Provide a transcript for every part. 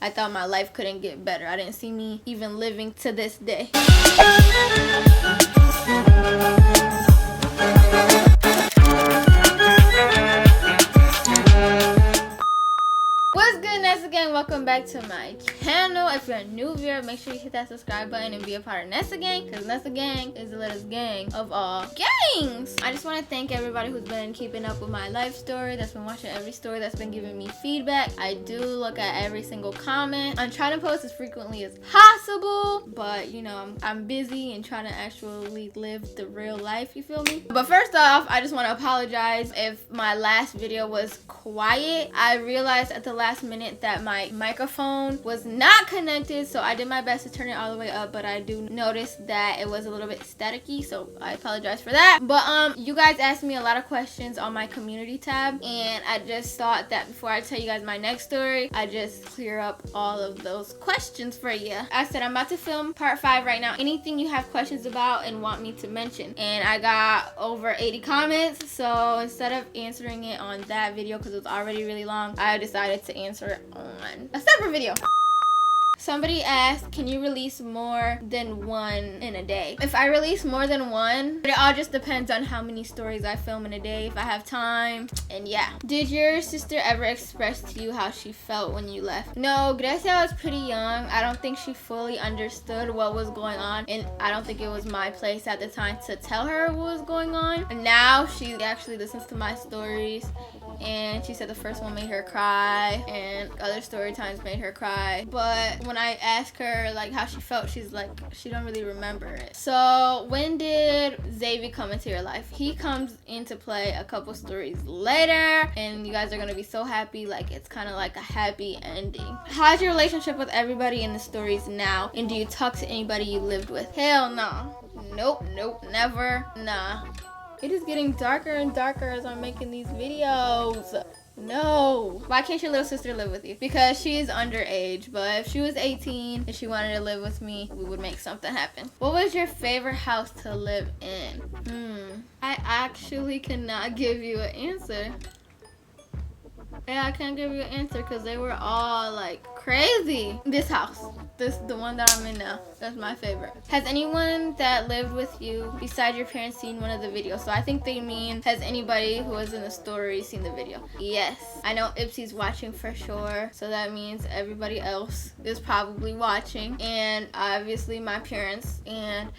I thought my life couldn't get better. I didn't see me even living to this day. What's good, Nessa Gang? Welcome back to my channel. If you're a new viewer, make sure you hit that subscribe button and be a part of Nessa Gang, because Nessa Gang is the latest gang of all gangs. I just want to thank everybody who's been keeping up with my life story, that's been watching every story, that's been giving me feedback. I do look at every single comment. I'm trying to post as frequently as possible, but you know, I'm busy and trying to actually live the real life, you feel me? But first off, I just want to apologize if my last video was quiet. I realized at the last minute that my microphone was not connected, so I did my best to turn it all the way up, but I do notice that it was a little bit staticky, so I apologize for that. But you guys asked me a lot of questions on my community tab, and I just thought that before I tell you guys my next story, I just clear up all of those questions for you. I said I'm about to film part 5 right now. Anything you have questions about and want me to mention, and I got over 80 comments, so instead of answering it on that video because it was already really long, I decided to answer it on a separate video. Somebody asked, can you release more than one in a day? If I release more than one, it all just depends on how many stories I film in a day, if I have time, and yeah. Did your sister ever express to you how she felt when you left? No, Grecia was pretty young. I don't think she fully understood what was going on, and I don't think it was my place at the time to tell her what was going on. And now she actually listens to my stories, and she said the first one made her cry, and other story times made her cry. But when I asked her like how she felt, she's like she don't really remember it. So when did Xavier come into your life? He comes into play a couple stories later, and you guys are gonna be so happy. Like, it's kind of like a happy ending. How's your relationship with everybody in the stories now, and do you talk to anybody you lived with? Hell no. Nope, never, nah. It is getting darker and darker as I'm making these videos. No. Why can't your little sister live with you? Because she is underage, but if she was 18 and she wanted to live with me, we would make something happen. What was your favorite house to live in? I actually cannot give you an answer. Yeah, I can't give you an answer because they were all like crazy. This house, the one that I'm in now, that's my favorite. Has anyone that lived with you besides your parents seen one of the videos? So I think they mean, has anybody who was in the story seen the video? Yes, I know Ipsy's watching for sure, so that means everybody else is probably watching, and obviously my parents and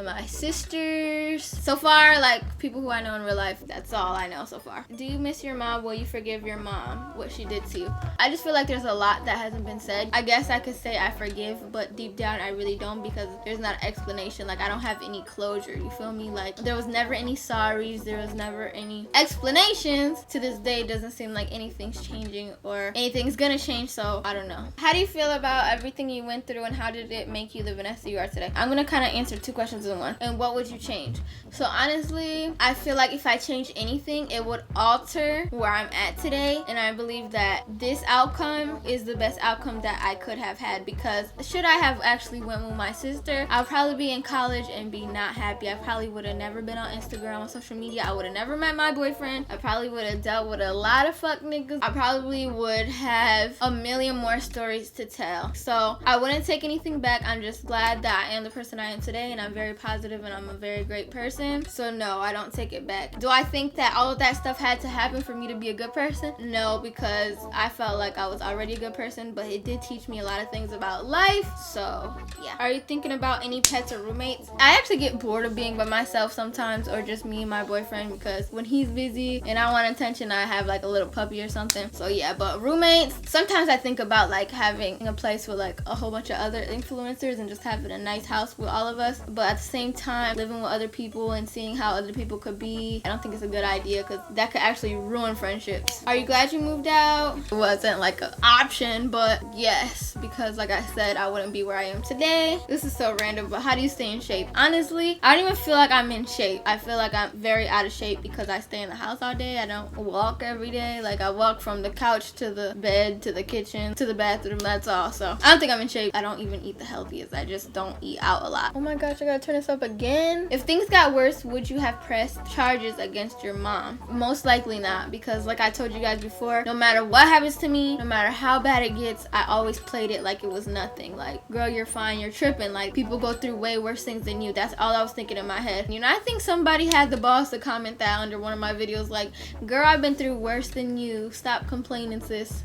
my sisters. So far, like, people who I know in real life, that's all I know so far. Do you miss your mom? Will you forgive your mom, what she did to you? I just feel like there's a lot that hasn't been said. I guess I could say I forgive, but deep down I really don't, because there's not an explanation. Like, I don't have any closure, you feel me? Like, there was never any sorries, there was never any explanations. To this day, it doesn't seem like anything's changing or anything's gonna change, so I don't know. How do you feel about everything you went through, and how did it make you the Vanessa you are today? I'm gonna kind of answer 2 questions in one. And what would you change? So honestly, I feel like if I change anything, it would alter where I'm at today, and I believe that this outcome is the best outcome that I could have had, because should I have actually went with my sister, I'll probably be in college and be not happy. I probably would have never been on Instagram, on social media. I would have never met my boyfriend. I probably would have dealt with a lot of fuck niggas. I probably would have a million more stories to tell. So I wouldn't take anything back. I'm just glad that I am the person I am today, and I'm very positive, and I'm a very great person. So no, I don't take it back. Do I think that all of that stuff had to happen for me to be a good person? No, because I felt like I was already a good person, but it did teach me a lot of things about life. So yeah. Are you thinking about any pets or roommates? I actually get bored of being by myself sometimes, or just me and my boyfriend, because when he's busy and I want attention, I have like a little puppy or something. So yeah, but roommates, sometimes I think about like having a place with like a whole bunch of other influencers and just having a nice house with all of us. But at the same time, living with other people and seeing how other people could be, I don't think it's a good idea, because that could actually ruin friendships. Are you glad you moved out? It wasn't like an option, but yes, because like I said, I wouldn't be where I am today. This is so random, but how do you stay in shape? Honestly, I don't even feel like I'm in shape. I feel like I'm very out of shape because I stay in the house all day. I don't walk every day. Like, I walk from the couch to the bed to the kitchen to the bathroom, that's all. So I don't think I'm in shape. I don't even eat the healthiest. I just don't eat out a lot. Oh my gosh, I gotta turn this up again. If things got worse, would you have pressed charges against your mom? Most likely not, because like I told you guys before, no matter what happens to me, no matter how bad it gets, I always played it like it was nothing. Like, girl, you're fine, you're tripping. Like, people go through way worse things than you. That's all I was thinking in my head. You know, I think somebody had the balls to comment that under one of my videos, like, girl, I've been through worse than you. Stop complaining, sis.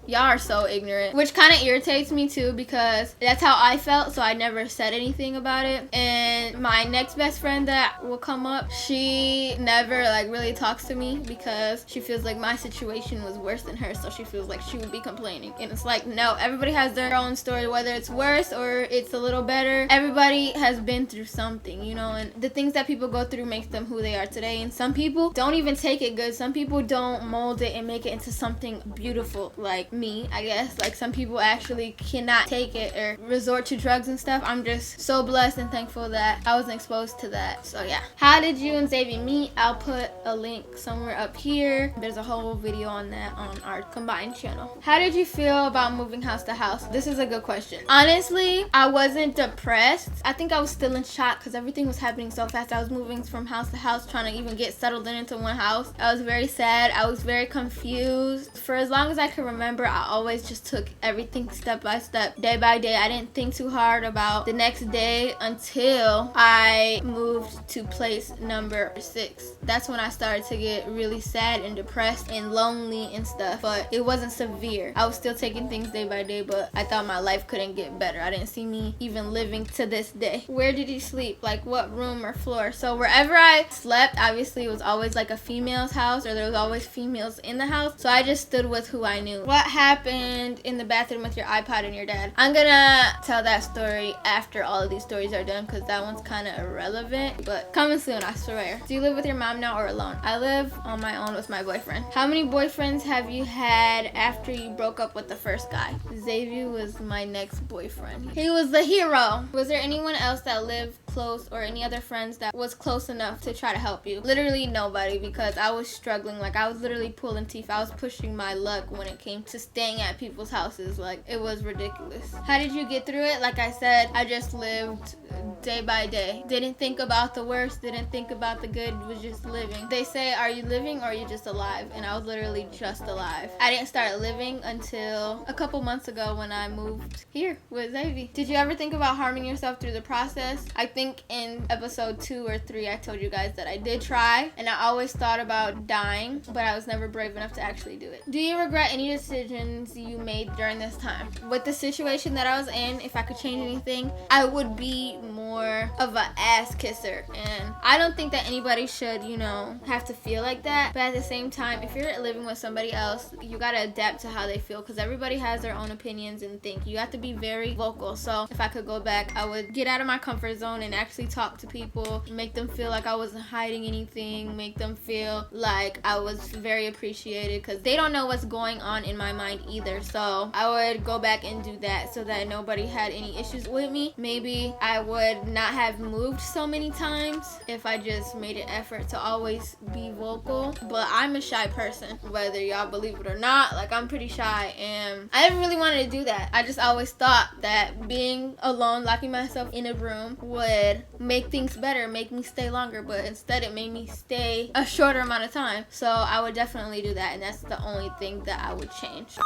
Y'all are so ignorant, which kind of irritates me too, because that's how I felt, so I never said anything about it. And my next best friend that will come up, she never like really talks to me because she feels like my situation was worse than hers, so she feels like she would be complaining. And it's like, no, everybody has their own story, whether it's worse or it's a little better. Everybody has been through something, you know, and the things that people go through makes them who they are today. And some people don't even take it good. Some people don't mold it and make it into something beautiful, like me, I guess. Like, some people actually cannot take it or resort to drugs and stuff. I'm just so blessed and thankful that I wasn't exposed to that. So yeah. How did you and Xavier meet? I'll put a link somewhere up here. There's a whole video on that on our combined channel. How did you feel about moving house to house? This is a good question. Honestly, I wasn't depressed. I think I was still in shock because everything was happening so fast. I was moving from house to house, trying to even get settled into one house. I was very sad. I was very confused. For as long as I can remember, I always just took everything step by step, day by day. I didn't think too hard about the next day until I moved to place number 6. That's when I started to get really sad and depressed and lonely and stuff, but it wasn't severe. I was still taking things day by day, but I thought my life couldn't get better. I didn't see me even living to this day. Where did you sleep? Like, what room or floor? So wherever I slept, obviously it was always like a female's house, or there was always females in the house, so I just stood with who I knew. What happened in the bathroom with your iPod and your dad? I'm gonna tell that story after all of these stories are done, because that one's kind of irrelevant, but coming soon, I swear. Do you live with your mom now or alone? I live on my own with my boyfriend. How many boyfriends have you had after you broke up with the first guy? Xavier was my next boyfriend. He was the hero. Was there anyone else that lived close, or any other friends that was close enough to try to help you? Literally nobody, because I was struggling. Like, I was literally pulling teeth. I was pushing my luck when it came to staying at people's houses. Like, it was ridiculous. How did you get through it? Like I said, I just lived day by day. Didn't think about the worst, didn't think about the good, was just living. They say, are you living or are you just alive? And I was literally just alive. I didn't start living until a couple months ago when I moved here with Xavier. Did you ever think about harming yourself through the process? I think in episode 2 or 3 I told you guys that I did try, and I always thought about dying, but I was never brave enough to actually do it. Do you regret any decisions you made during this time? With the situation that I was in, if I could change anything, I would be more of an ass kisser, and I don't think that anybody should, you know, have to feel like that. But at the same time, if you're living with somebody else, you gotta adapt to how they feel, because everybody has their own opinions and think. You have to be very vocal. So if I could go back, I would get out of my comfort zone and actually talk to people, make them feel like I wasn't hiding anything, make them feel like I was very appreciated, because they don't know what's going on in my mind either. So I would go back and do that so that nobody had any issues with me. Maybe I would not have moved so many times if I just made an effort to always be vocal. But I'm a shy person, whether y'all believe it or not. Like, I'm pretty shy, and I never really wanted to do that. I just always thought that being alone, locking myself in a room, would make things better, make me stay longer, but instead it made me stay a shorter amount of time. So I would definitely do that, and that's the only thing that I would change.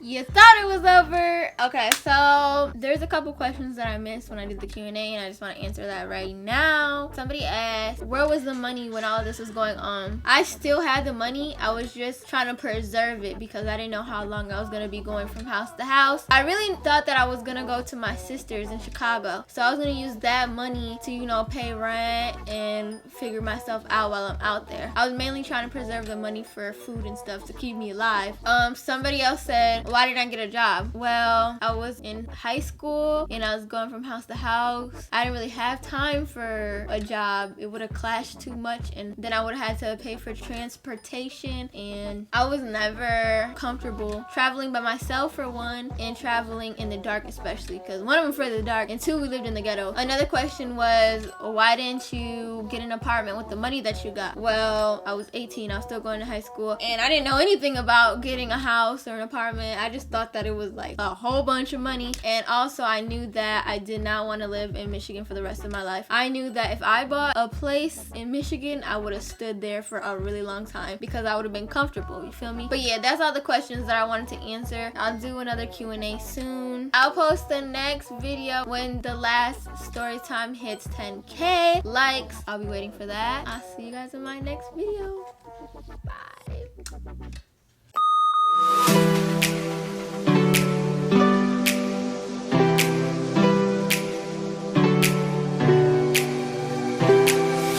You thought it was over. Okay, so there's a couple questions that I missed when I did the Q&A, and I just want to answer that right now. Somebody asked, where was the money when all of this was going on? I still had the money. I was just trying to preserve it because I didn't know how long I was going to be going from house to house. I really thought that I was going to go to my sister's in Chicago, so I was going to use that money to, you know, pay rent and figure myself out while I'm out there. I was mainly trying to preserve the money for food and stuff to keep me alive. Somebody else said, why didn't I get a job? Well, I was in high school and I was going from house to house. I didn't really have time for a job. It would have clashed too much, and then I would have had to pay for transportation, and I was never comfortable traveling by myself, for one, and traveling in the dark especially, because one, I'm afraid of the dark, and 2, we lived in the ghetto. Another question was, why didn't you get an apartment with the money that you got? Well, I was 18, I was still going to high school, and I didn't know anything about getting a house or an apartment. and I just thought that it was like a whole bunch of money. And also I knew that I did not want to live in Michigan for the rest of my life. I knew that if I bought a place in Michigan, I would have stood there for a really long time because I would have been comfortable, you feel me? But yeah, that's all the questions that I wanted to answer. I'll do another Q&A soon. I'll post the next video when the last story time hits 10K likes. I'll be waiting for that. I'll see you guys in my next video. Bye.